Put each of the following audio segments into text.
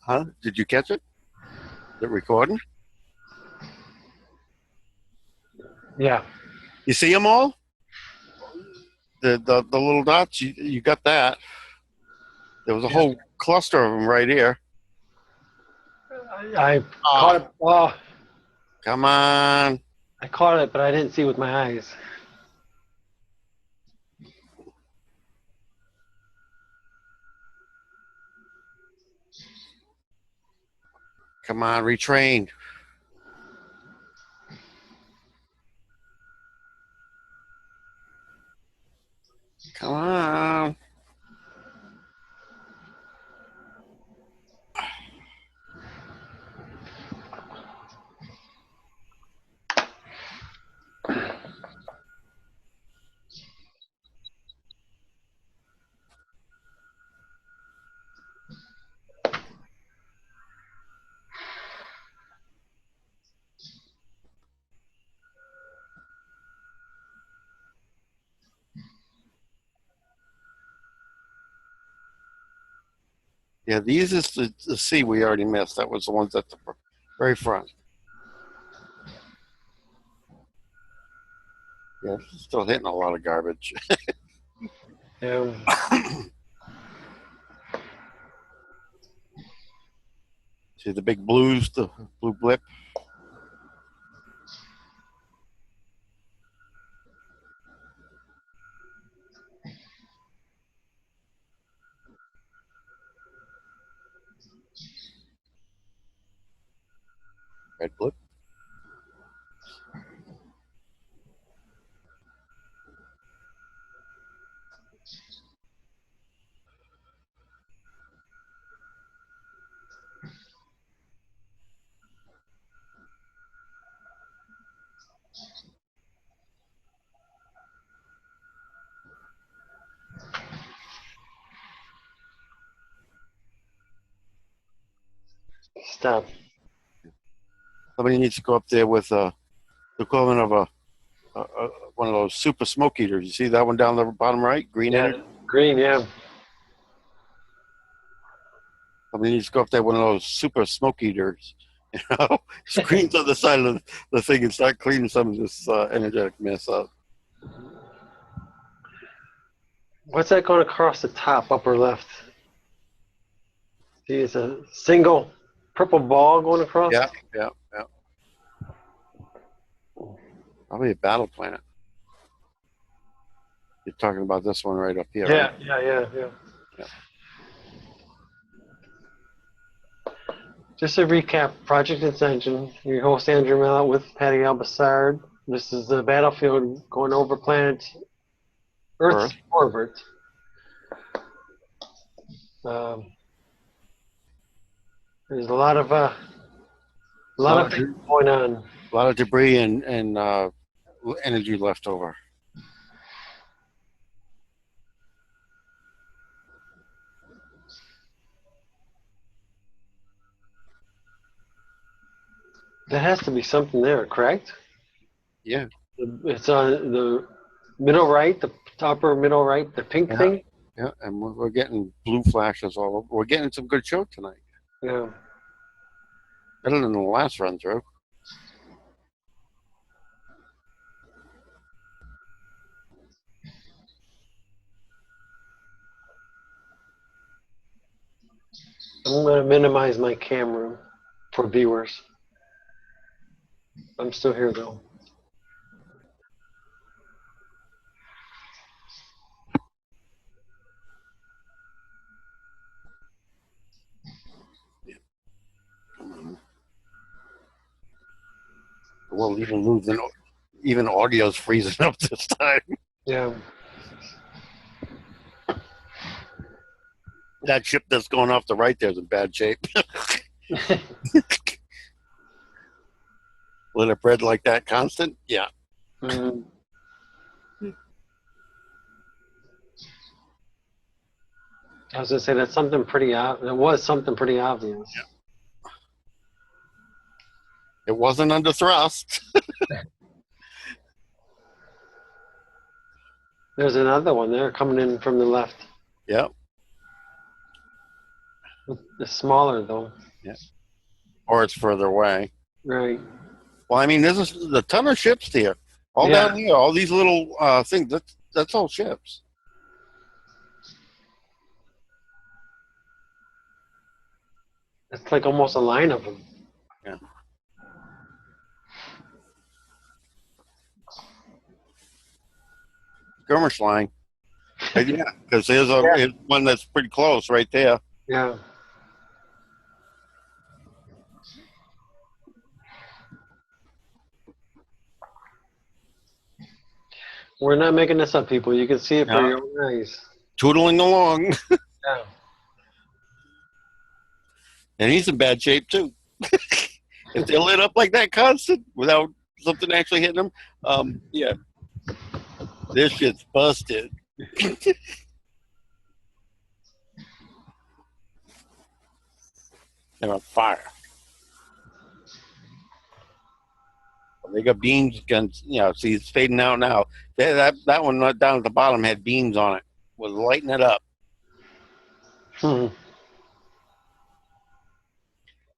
Huh? Did you catch it? Is it recording? Yeah. You see them all? The little dots. You got that? There was a whole cluster of them right here. I Oh, caught it. Oh, come on! I caught it, but I didn't see with my eyes. Come on! Retrain! Come on! Yeah, these is the C we already missed. That was the ones at the very front. Yeah, still hitting a lot of garbage. Yeah. See the big blues, the blue blip. Red blip. Stop. Somebody needs to go up there with the equivalent of one of those super smoke eaters. You see that one down the bottom right? Green Yeah. energy? Green, yeah. Somebody needs to go up there with one of those super smoke eaters. You know, screens on the side of the thing and start cleaning some of this energetic mess up. What's that going across the top, upper left? See, it's a single purple ball going across. Yeah. Probably a battle planet. You're talking about this one right up here, right? Yeah. Just to recap, Project Incentium, your host Andrew Miller with Pattie Brassard. This is the battlefield going over planet Earth's orbit. There's a lot of things going on. A lot of debris and energy left over. There has to be something there, correct? Yeah. It's on the middle right, the upper middle right, the pink thing. Yeah, and we're getting blue flashes all over. We're getting some good show tonight. Yeah. Better than the last run through. I'm going to minimize my camera for viewers. I'm still here though. Well, even audio's freezing up this time. Yeah. That ship that's going off the right there's in bad shape. Let it bread like that constant? Yeah. Mm. I was going to say that's something pretty obvious. It was something pretty obvious. Yeah. It wasn't under thrust. There's another one there coming in from the left. Yep. It's smaller though. Yeah. Or it's further away. Right. Well, I mean, there's a ton of ships here. All Yeah. down here, all these little things. That's all ships. It's like almost a line of them. Yeah. Skirmish line. Yeah, because here's one that's pretty close right there. Yeah. We're not making this up, people. You can see it for Yeah. your own eyes. Tootling along. Yeah. And he's in bad shape too. If they're lit up like that constant without something actually hitting them, yeah, this shit's busted. They're on fire. They got beams against, see, it's fading out now. That one down at the bottom had beams on it. Was lighting it up. Hmm.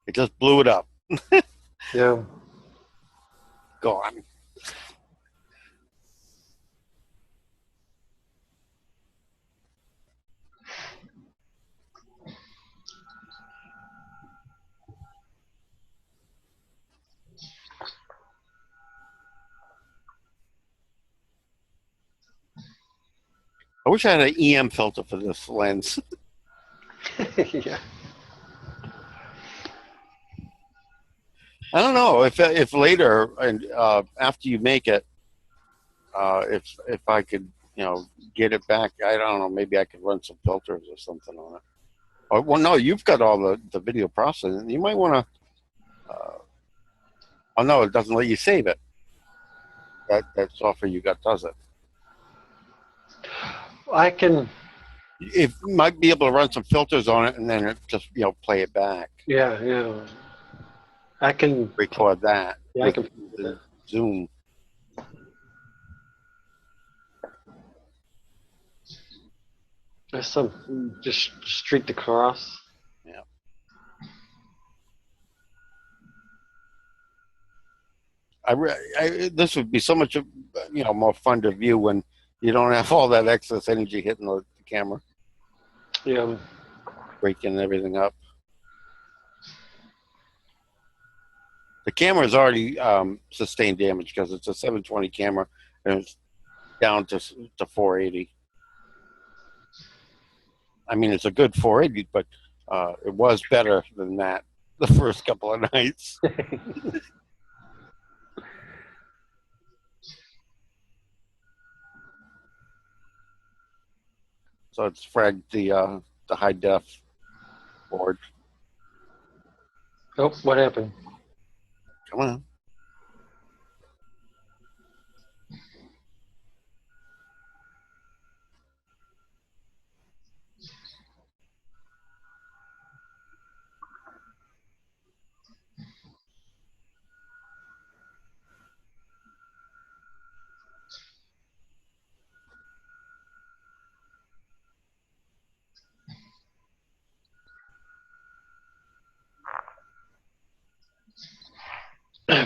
It just blew it up. Yeah. Gone. I wish I had an EM filter for this lens. Yeah. I don't know if later and after you make it, if I could get it back. I don't know. Maybe I could run some filters or something on it. Oh, well, no, you've got all the video processing. You might want to. Oh no, it doesn't let you save it. That software you got does it. I can. It might be able to run some filters on it and then it just play it back. Yeah. Yeah. I can Record that. Yeah, I can. The Zoom. There's some just streaked across. Yeah. This would be so much more fun to view when you don't have all that excess energy hitting the camera, Yeah. breaking everything up. The camera's already sustained damage because it's a 720 camera and it's down to 480. I mean, it's a good 480, but it was better than that the first couple of nights. So it's fragged the high def board. Oh, what happened? Come on.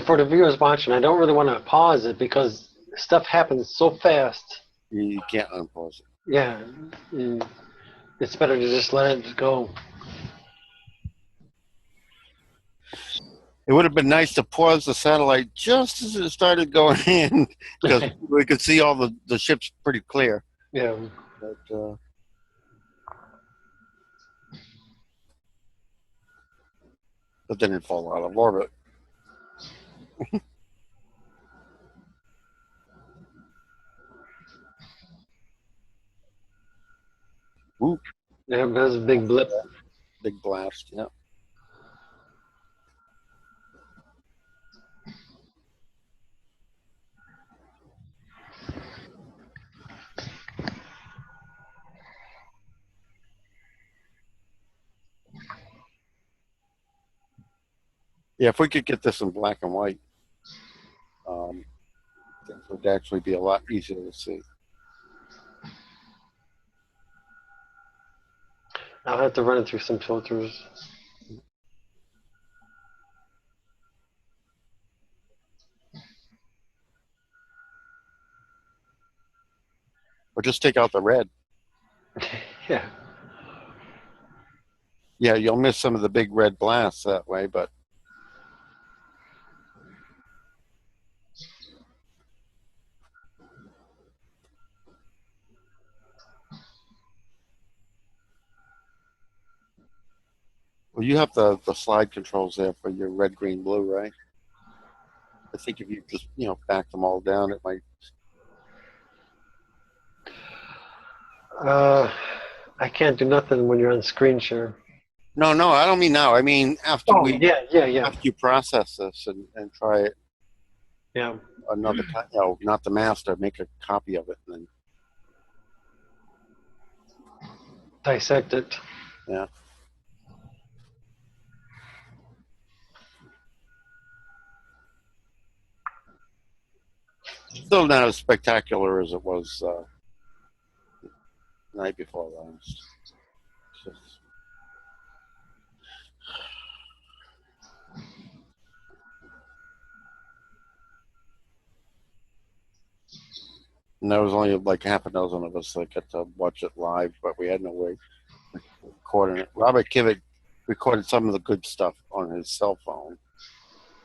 For the viewers watching, I don't really want to pause it because stuff happens so fast. You can't unpause it. Yeah. It's better to just let it go. It would have been nice to pause the satellite just as it started going in because we could see all the ships pretty clear. Yeah. But then it fall out of orbit. Whoop. Yeah, that was a big blip. Big blast, yeah. Yeah, if we could get this in black and white, it would actually be a lot easier to see. I'll have to run it through some filters. Or just take out the red. Yeah. Yeah, you'll miss some of the big red blasts that way, but well, you have the slide controls there for your red, green, blue, right? I think if you just back them all down, it might. Uh, I can't do nothing when you're on screen share. No, no, I don't mean now. I mean Oh, yeah. after you process this and try it Yeah. another time. Not the master. Make a copy of it, and then Dissect it. yeah. Still not as spectacular as it was the night before last. Just, and there was only like half a dozen of us that got to watch it live, but we had no way of recording it. Robert Kivett recorded some of the good stuff on his cell phone,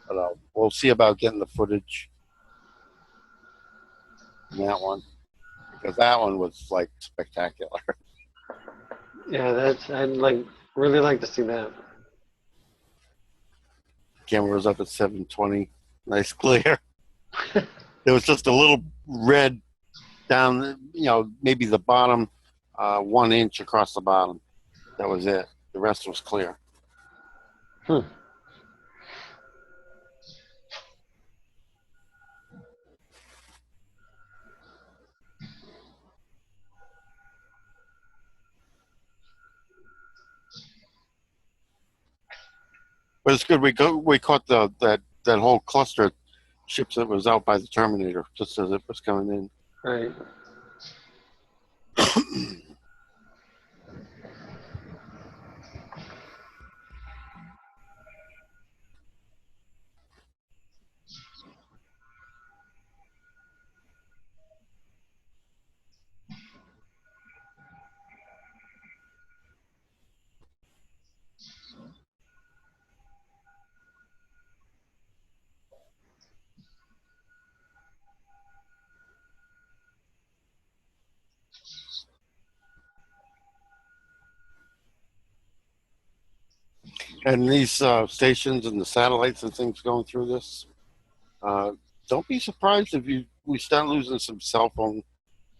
but we'll see about getting the footage in that one, because that one was like spectacular. Yeah, I'd really like to see that. Camera was up at 720, nice clear. There was just a little red down, maybe the bottom 1 inch across the bottom. That was it. The rest was clear. Hmm. But it's good. We caught that whole cluster of ships that was out by the Terminator just as it was coming in. Right. And these stations and the satellites and things going through this, uh, don't be surprised if we start losing some cell phone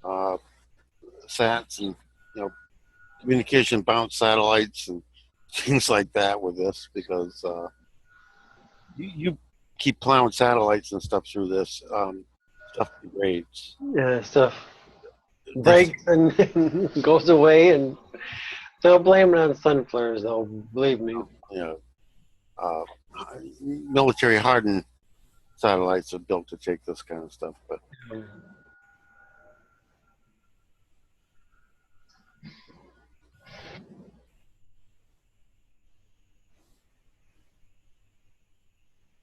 uh, sats and communication bound satellites and things like that with this, because you keep plowing satellites and stuff through this, stuff degrades. Yeah, stuff breaks and goes away, and they'll blame it on sunflowers, though. Believe me. you know, uh, military hardened satellites are built to take this kind of stuff, but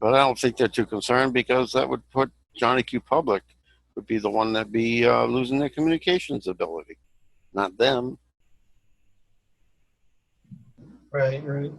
I don't think they're too concerned, because that would put Johnny Q Public would be the one that be losing their communications ability, not them. Right.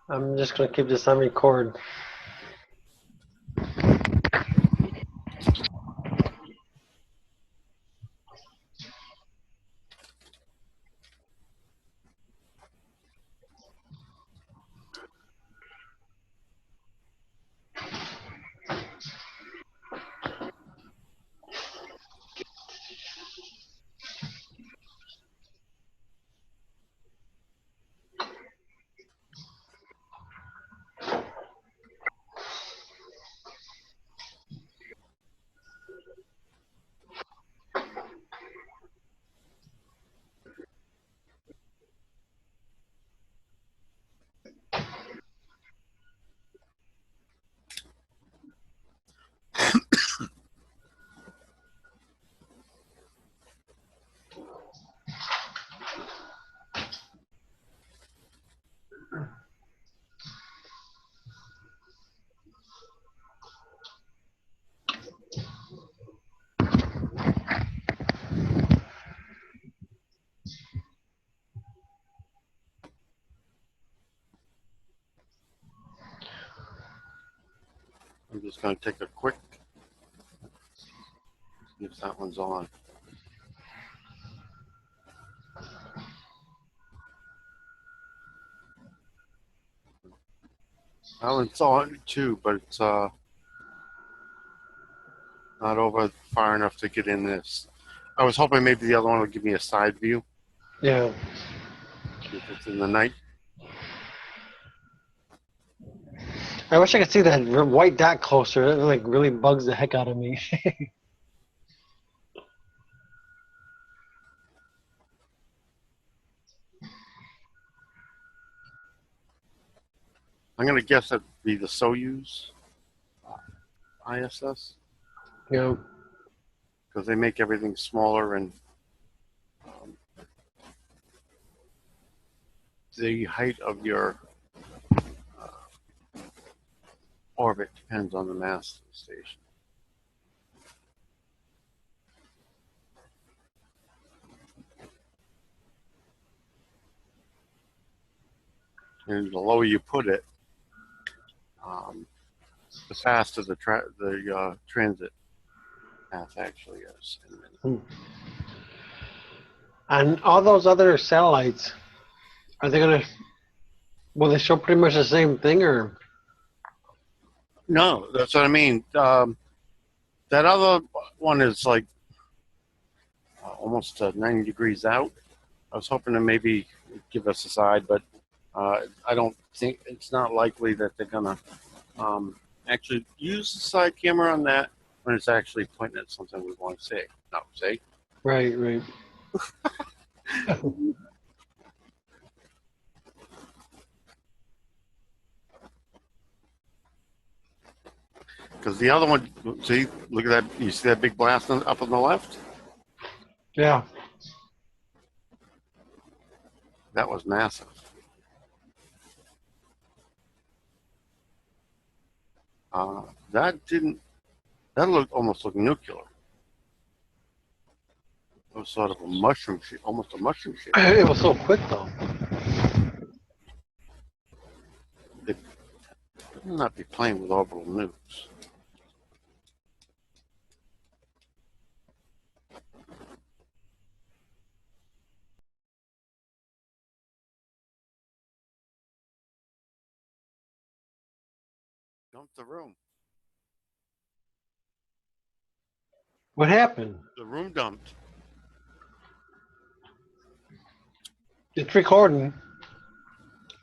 I'm just gonna keep this on record. going to take a quick, see if that one's on. Well, it's on too, but it's not over far enough to get in this. I was hoping maybe the other one would give me a side view. Yeah. If it's in the night. I wish I could see that white dot closer. It like really bugs the heck out of me. I'm going to guess that'd be the Soyuz ISS. Yeah. Because they make everything smaller and the height of your orbit depends on the mass of the station. And the lower you put it, the faster the transit path actually is. And all those other satellites, are they gonna? Will they show pretty much the same thing, or? No, that's what I mean. That other one is like almost 90 degrees out. I was hoping to maybe give us a side, but I don't think it's not likely that they're gonna actually use the side camera on that when it's actually pointing at something we want to see. No, see? Right, right. Because the other one, see, look at that. You see that big blast up on the left? Yeah. That was massive. That looked almost like nuclear. It was sort of a mushroom shape, almost a mushroom shape. It was so quick, though. They will not be playing with orbital nukes. Dump the room. What happened? The room dumped. It's recording.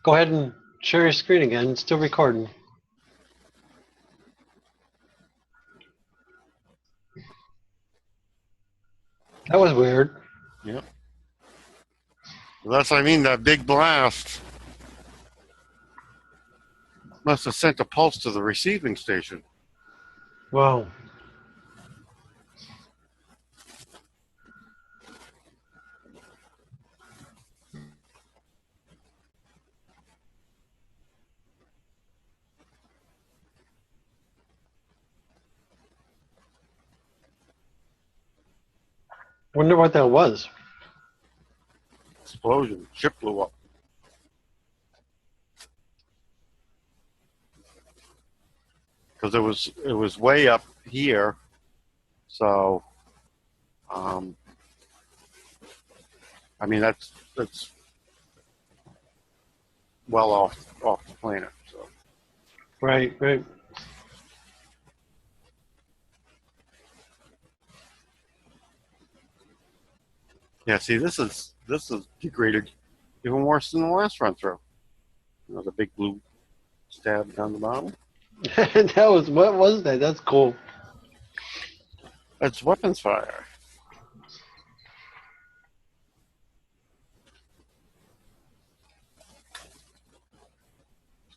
Go ahead and share your screen again. It's still recording. That was weird. Yep. Well, that's what I mean. That big blast must have sent a pulse to the receiving station. Wow. Wonder what that was. Explosion. Ship blew up. Because it was way up here, so I mean that's well off the planet. So Right, right. yeah, see, this is degraded even worse than the last run through. You know, the big blue stab down the bottom. That was, what was that? That's cool. That's weapons fire.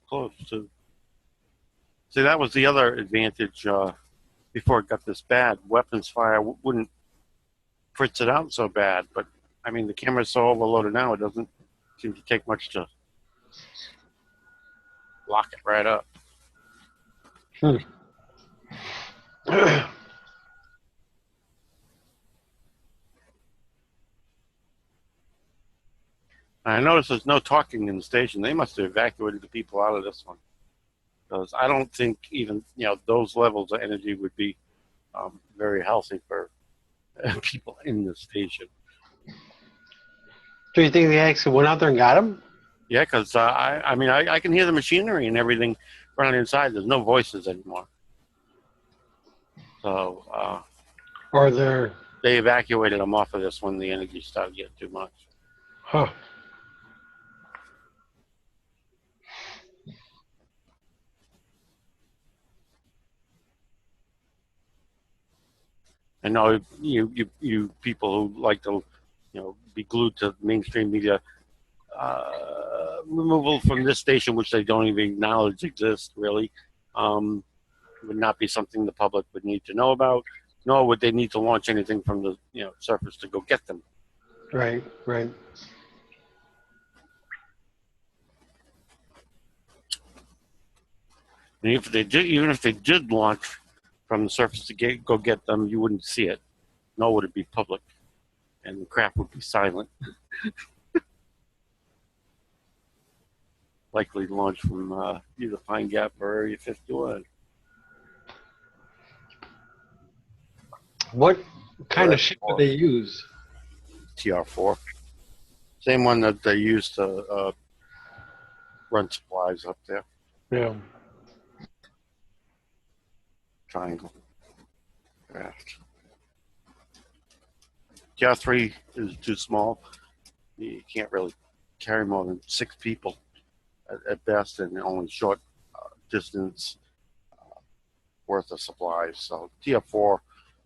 Close to. See, that was the other advantage before it got this bad. Weapons fire wouldn't fritz it out so bad, but I mean the camera's so overloaded now it doesn't seem to take much to lock it right up. I noticed there's no talking in the station. They must have evacuated the people out of this one. because I don't think even those levels of energy would be very healthy for people in the station. Do you think they actually went out there and got him? Yeah, because I can hear the machinery and everything running inside. There's no voices anymore. So Or they're... they evacuated them off of this when the energy started getting too much. Huh. I know you people who like to be glued to mainstream media. Removal from this station, which they don't even acknowledge exists, really, would not be something the public would need to know about. Nor would they need to launch anything from the surface to go get them. Right, right. And if they did, even if they did launch from the surface to go get them, you wouldn't see it. Nor would it be public, and the craft would be silent. Likely launched from either Pine Gap or Area 51. What kind of ship did they use? TR4. Same one that they used to run supplies up there. Yeah. Triangle craft. TR3 is too small. You can't really carry more than 6 people at best, and only short distance worth of supplies. So TR4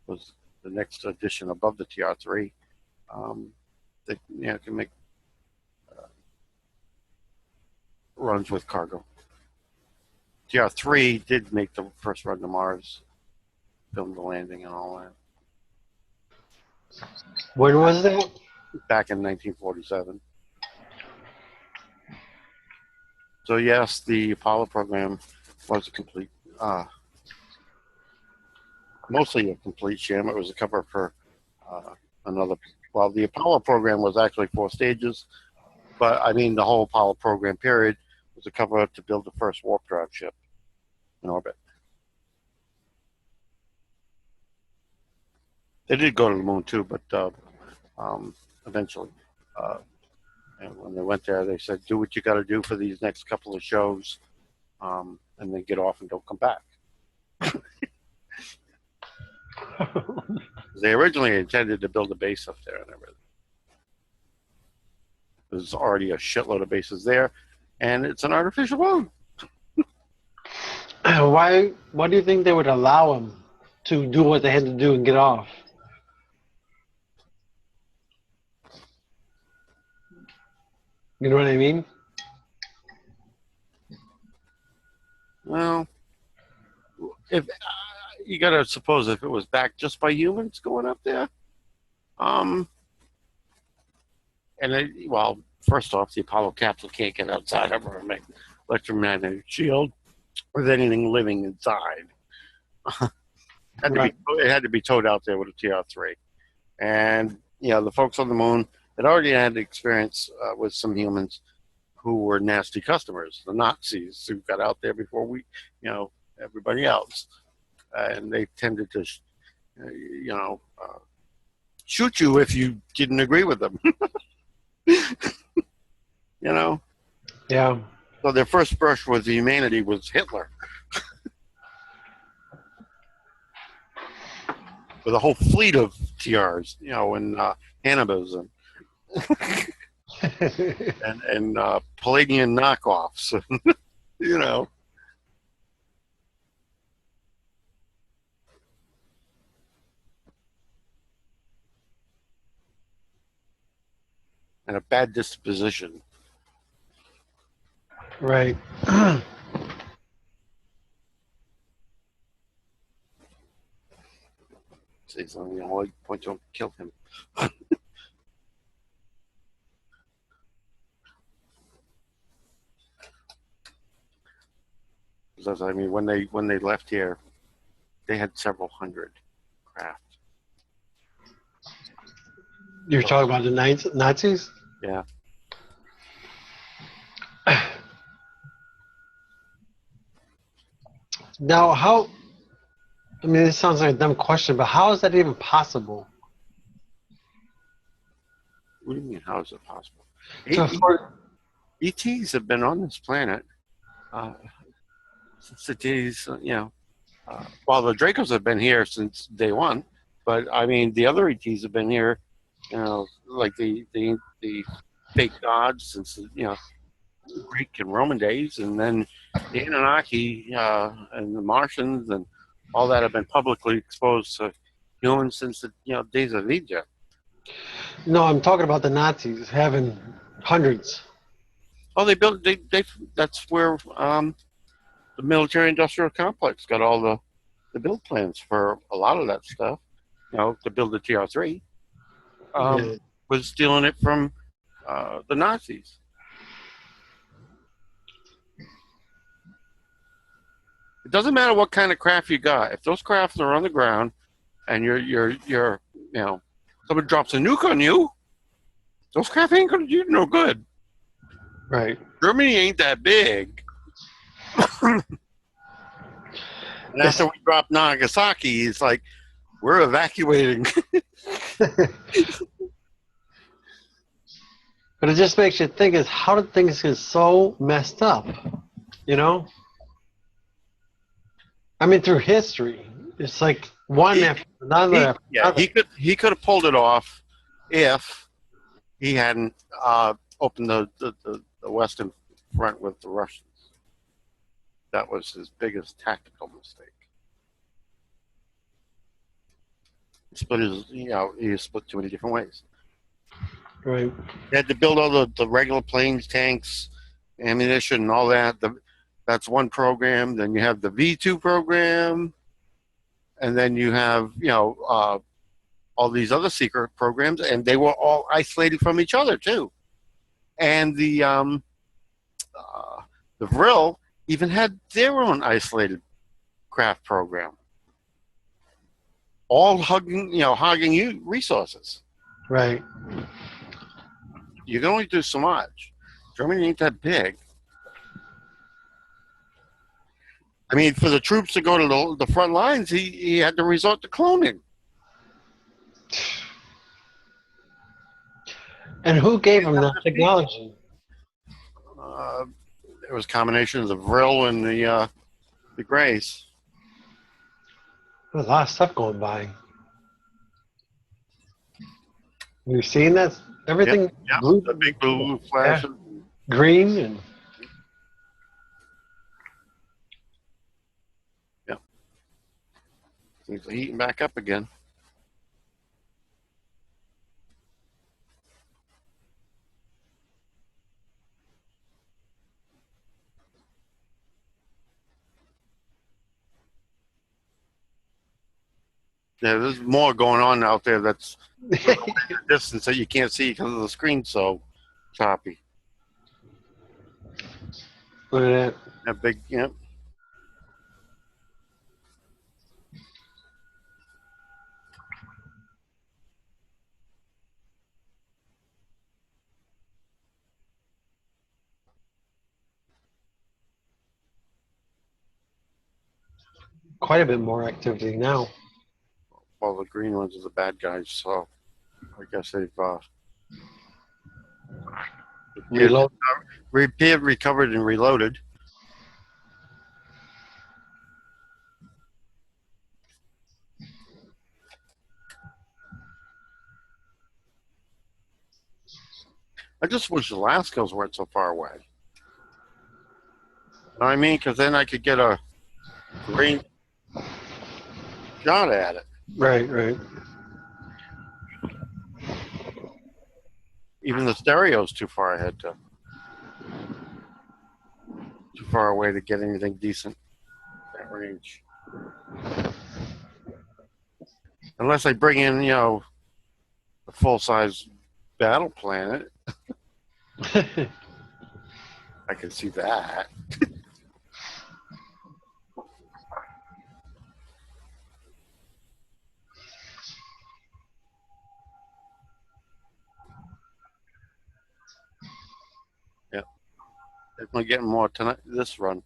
was the next addition above the TR3. They can make runs with cargo. TR3 did make the first run to Mars, filmed the landing and all that. When was that? Back in 1947. So yes, the Apollo program was a complete, mostly a complete sham. It was a cover for another. Well, the Apollo program was actually 4 stages, but I mean the whole Apollo program period was a cover up to build the first warp drive ship in orbit. They did go to the moon too, but eventually. And when they went there, they said, "Do what you got to do for these next couple of shows, and then get off and don't come back." They originally intended to build a base up there and everything. There's already a shitload of bases there, and it's an artificial moon. Why do you think they would allow them to do what they had to do and get off? You know what I mean? Well, if you got to suppose if it was backed just by humans going up there, well, first off, the Apollo capsule can't get outside of our electromagnetic shield with anything living inside. It had to be towed out there with a TR3, and the folks on the moon had already had experience with some humans who were nasty customers, the Nazis who got out there before everybody else, and they tended to, shoot you if you didn't agree with them. Yeah. So their first brush with humanity was Hitler, with a whole fleet of TRs, and Hannibals and Palladian knockoffs, and a bad disposition. Right. Say something, point to him, kill him. Because I mean, when they left here, they had several hundred craft. You're talking about the Nazis? Yeah. Now, how? I mean, this sounds like a dumb question, but how is that even possible? What do you mean? How is it possible? To afford, ETs have been on this planet uh, since the days, well, the Dracos have been here since day one, but I mean, the other ETs have been here, like the fake gods since Greek and Roman days, and then the Anunnaki and the Martians and all that have been publicly exposed to humans since the days of Egypt. no, I'm talking about the Nazis having hundreds. Oh, they built they that's where the military industrial complex got all the build plans for a lot of that stuff. To build the TR3 Yeah. was stealing it from the Nazis. It doesn't matter what kind of craft you got. If those crafts are on the ground and someone drops a nuke on you, those craft ain't gonna do no good. Right. Germany ain't that big. And after we dropped Nagasaki, it's like we're evacuating. But it just makes you think: is how did things get so messed up? You know? I mean, through history, it's like one after another after another. He could have pulled it off if he hadn't opened the Western Front with the Russians. That was his biggest tactical mistake. He split too many different ways. Right. He had to build all the regular planes, tanks, ammunition, and all that. That's one program. Then you have the V2 program, and then you have all these other secret programs, and they were all isolated from each other too. And the Vril even had their own isolated craft program, all hogging you resources. Right. You can only do so much. Germany ain't that big. I mean, for the troops to go to the front lines, he had to resort to cloning. And who gave him that technology? It was a combination of the Vril and the Grace. There's a lot of stuff going by. You've seen that? Everything blue, the big blue flash. Yeah. Green, and Things are heating back up again. Yeah, there's more going on out there that's distance that you can't see because of the screen so choppy. look at that. That big, Quite a bit more activity now. Well, the green ones are the bad guys, so I guess they've Reload. repaired, recovered, and reloaded. I just wish the Lascaux weren't so far away. You know what I mean? Because then I could get a green shot at it. Right, right. Even the stereo's too far ahead too far away to get anything decent at range. Unless I bring in, a full-size battle planet, I can see that. Yeah, definitely getting more tonight this run.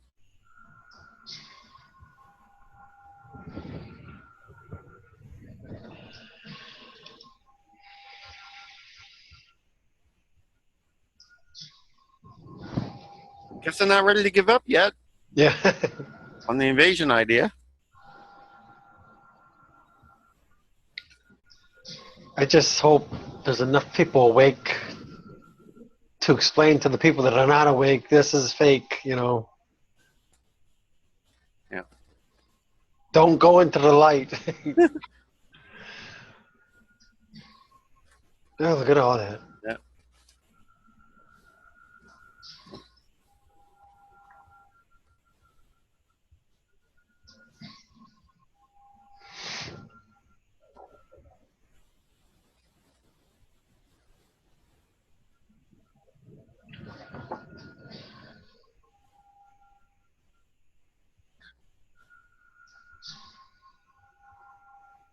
Guess they're not ready to give up yet Yeah. on the invasion idea. I just hope there's enough people awake to explain to the people that are not awake, this is fake, you know. Yeah. Don't go into the light. Oh, look at all that. Yeah.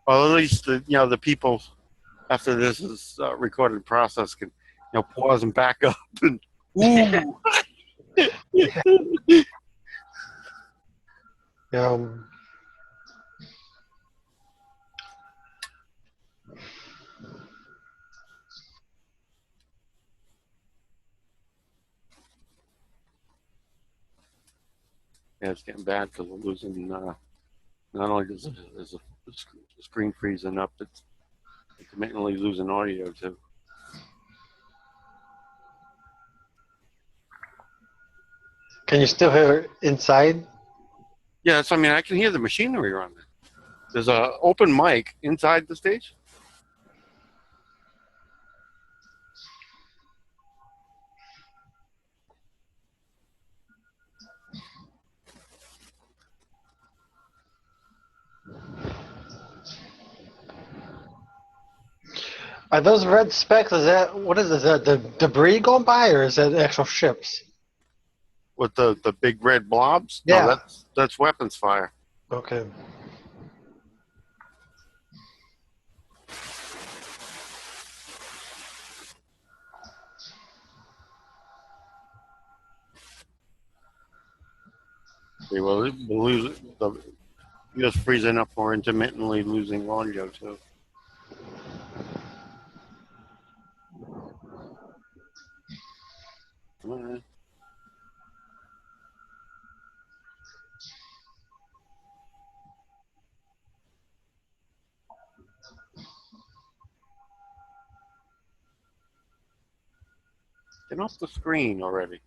Well, at least the people after this is recorded process can pause and back up and ooh. Um, Yeah, it's getting bad because we're losing. Not only is the screen freezing up, it's intermittently losing audio too. can you still hear inside? Yeah, so I mean, I can hear the machinery running. There's a open mic inside the stage. Are those red specks? Is that what is that? The debris going by, or is that actual ships? With the big red blobs? No, Yeah. that's weapons fire. Okay. Okay, well, we'll lose the just freezing up or intermittently losing audio too. All right. Get off the screen already.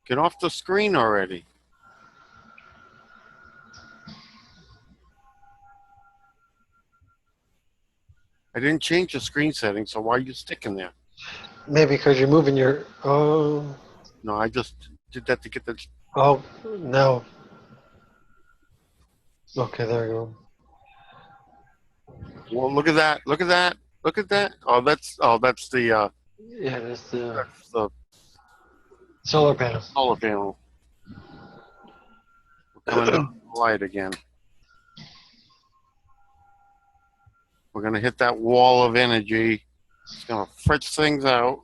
Get off the screen already. I didn't change the screen setting, so why are you sticking there? Maybe because you're moving your. Oh. No, I just did that to get the. Oh no. Okay, there you go. Well, look at that! Look at that! Look at that! That's the Yeah, that's the that's the solar panel. solar panel. We're coming down the light again. We're gonna hit that wall of energy. It's gonna fritz things out.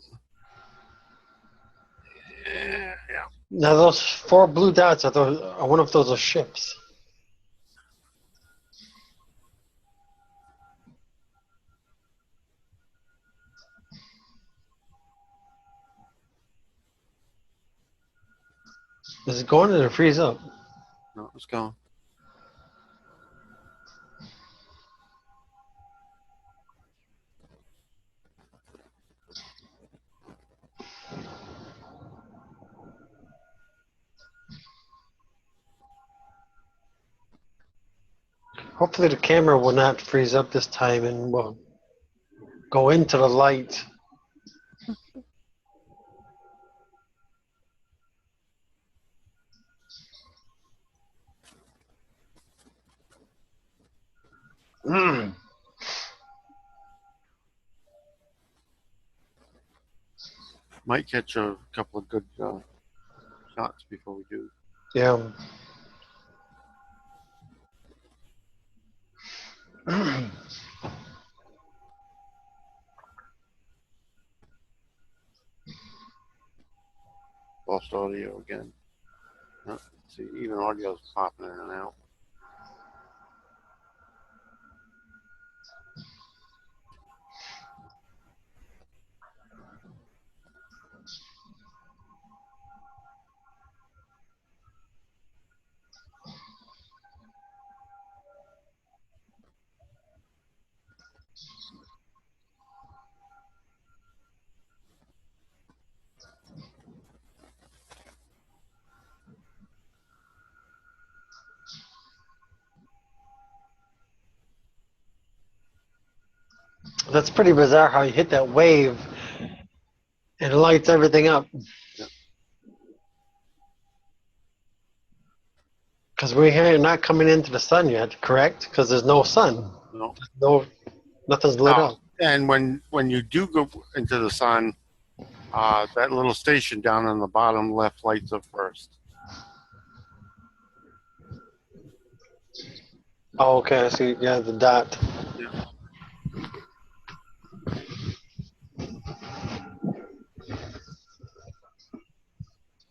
Yeah. Now those four blue dots are one of those are ships. Is it going to freeze up? No, it's going. Hopefully the camera will not freeze up this time and will go into the light. Mm. Might catch a couple of good shots before we do. Yeah. Lost audio again. See, even audio's popping in and out. That's pretty bizarre how you hit that wave and it lights everything up. Yep. Because we're not coming into the sun yet, correct? Because there's no sun. No. Nothing's lit up. And when you do go into the sun, that little station down on the bottom left lights up first. Oh, okay. I see. Yeah, the dot. Yeah.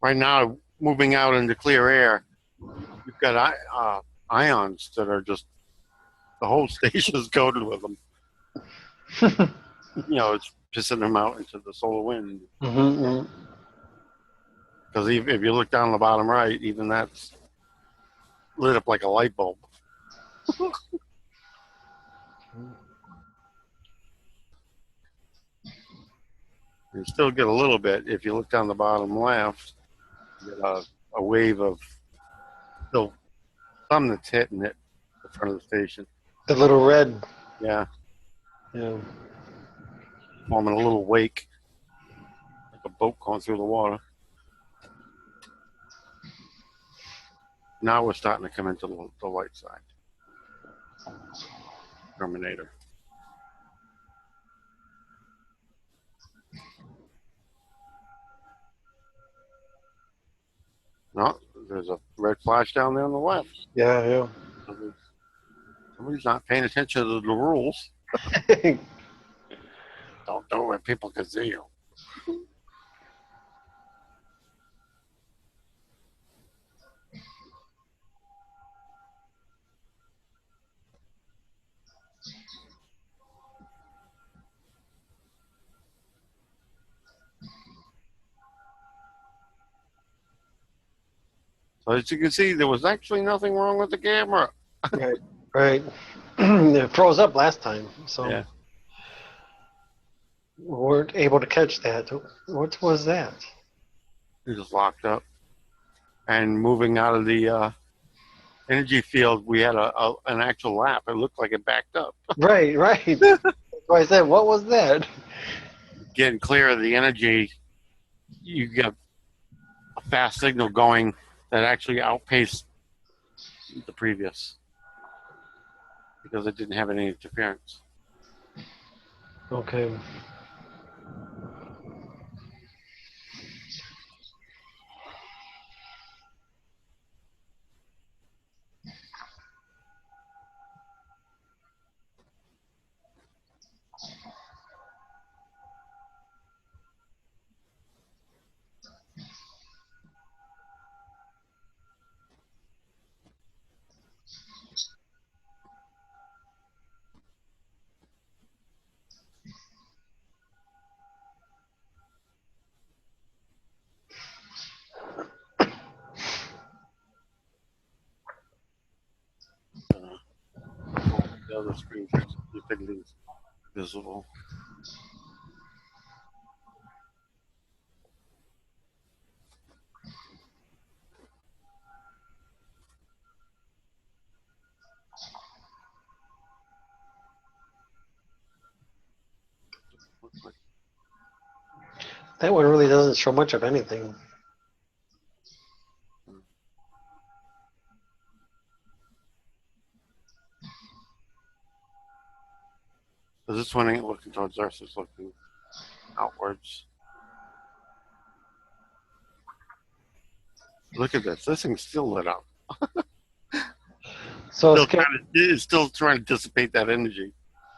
Right now, moving out into clear air, you've got ions that are just, the whole station is coated with them. It's pissing them out into the solar wind. Mm-hmm. Because if you look down the bottom right, even that's lit up like a light bulb. You still get a little bit. If you look down the bottom left, you get a wave of still some that's hitting it, the front of the station. The little red. Yeah, Yeah. forming a little wake, like a boat going through the water. Now we're starting to come into the light side. Terminator. No, there's a red flash down there on the left. Yeah, Somebody's not paying attention to the rules. yeah. Don't do it where people can see you. So as you can see, there was actually nothing wrong with the camera. Right. It froze up last time, so Yeah. we weren't able to catch that. What was that? It just locked up. And moving out of the energy field, we had an actual lap. It looked like it backed up. Right. So I said, what was that? Getting clear of the energy, you get a fast signal going that actually outpaced the previous because it didn't have any interference. Okay. The other screen you could leave visible. That one really doesn't show much of anything. So this one ain't looking towards us, it's looking outwards. Look at this. This thing's still lit up. So It's still trying to dissipate that energy.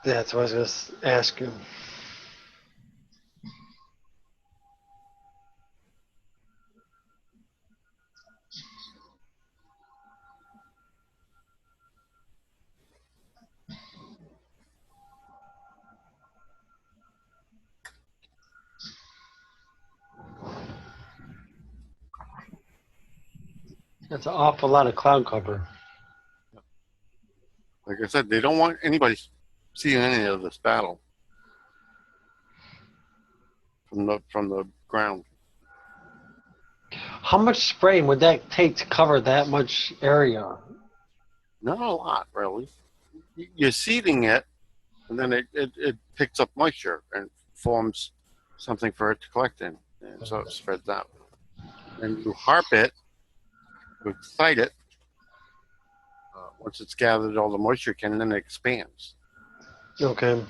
that's what I was going to ask you. That's an awful lot of cloud cover. Like I said, they don't want anybody seeing any of this battle from the ground. How much spraying would that take to cover that much area? Not a lot, really. You're seeding it, and then it picks up moisture and forms something for it to collect in, and so it spreads out. And you harp it, you excite it. Once it's gathered all the moisture can, then it expands. Okay.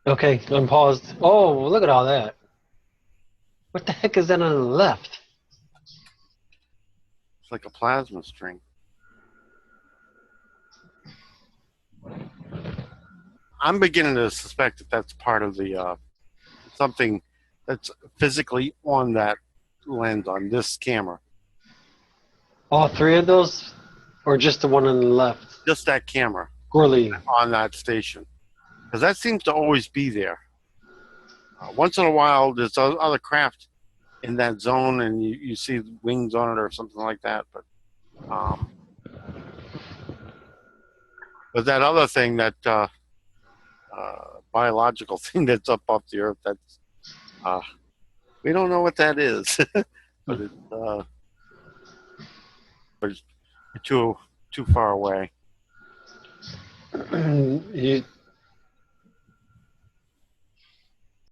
Okay, I'm paused. Oh, look at all that. What the heck is that on the left? It's like a plasma string. I'm beginning to suspect that that's part of the something that's physically on that lens on this camera. All three of those? Or just the one on the left? Just that camera Gorley. on that station, because that seems to always be there. Once in a while, there's other craft in that zone, and you see wings on it or something like that. But that other thing, that biological thing that's up off the Earth, that's we don't know what that is, but it's too far away. You